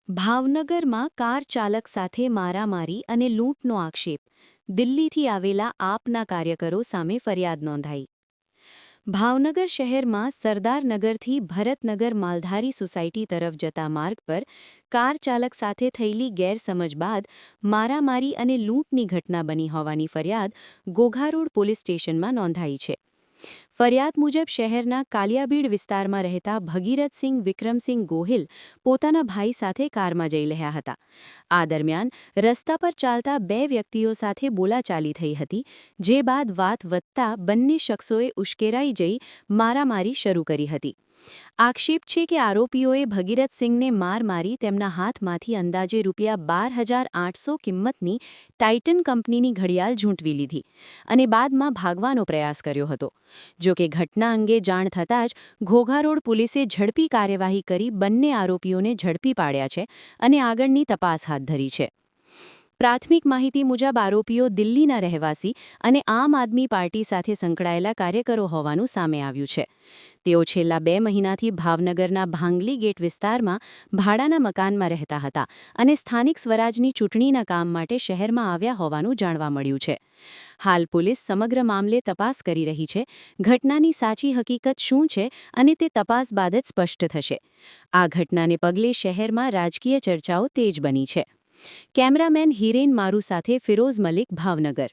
ભાવનગરમાં કાર ચાલક સાથે મારામારી અને લૂંટનો આક્ષેપ. દિલ્હીથી આવેલા આપના કાર્યકરો સામે ફરિયાદ નોંધાઈ. ભાવનગર શહેરમાં સરદારનગરથી ભરતનગર માલધારી સોસાયટી તરફ જતા માર્ગ પર કાર ચાલક સાથે થયેલી ગેરસમજ બાદ મારામારી અને લૂંટની ઘટના બની હોવાની ફરિયાદ ઘોઘા રોડ પોલીસ સ્ટેશનમાં નોંધાઈ છે. ફરિયાદ મુજબ શહેરના કાલિયાબીડ વિસ્તારમાં રહેતા ભગીરથસિંહ વિક્રમસિંહ ગોહિલ પોતાના ભાઈ સાથે કારમાં જઈ રહ્યા હતા. આ દરમિયાન રસ્તા પર ચાલતા બે વ્યક્તિઓ સાથે બોલાચાલી થઈ હતી, જે બાદ વાત વધતા બંને શખ્સોએ ઉશ્કેરાઈ જઈ મારામારી શરૂ કરી હતી. આક્ષેપ છે કે આરોપીઓએ ભગીરથસિંહને માર મારી તેમના હાથમાંથી અંદાજે ₹12,800 કિંમતની ટાઇટન કંપનીની ઘડિયાળ ઝૂંટવી લીધી અને બાદમાં ભાગવાનો પ્રયાસ કર્યો હતો. જો કે ઘટના અંગે જાણ થતાં જ ઘોઘા રોડ પોલીસે ઝડપી કાર્યવાહી કરી બંને આરોપીઓને ઝડપી પાડ્યા છે અને આગળની તપાસ હાથ ધરી છે. પ્રાથમિક માહિતી મુજબ આરોપીઓ દિલ્હીના રહેવાસી અને આમ આદમી પાર્ટી સાથે સંકળાયેલા કાર્યકરો હોવાનું સામે આવ્યું છે. તેઓ છેલ્લા 2 મહિનાથી ભાવનગરના ભાંગલી ગેટ વિસ્તારમાં ભાડાના મકાનમાં રહેતા હતા અને સ્થાનિક સ્વરાજની ચૂંટણીના કામ માટે શહેરમાં આવ્યા હોવાનું જાણવા મળ્યું છે. હાલ પોલીસ સમગ્ર મામલે તપાસ કરી રહી છે. ઘટનાની સાચી હકીકત શું છે અને તે તપાસ બાદ જ સ્પષ્ટ થશે. આ ઘટનાને પગલે શહેરમાં રાજકીય ચર્ચાઓ તેજ બની છે. કેમેરામેન હિરેન મારુ સાથે ફિરોઝ મલિક, ભાવનગર.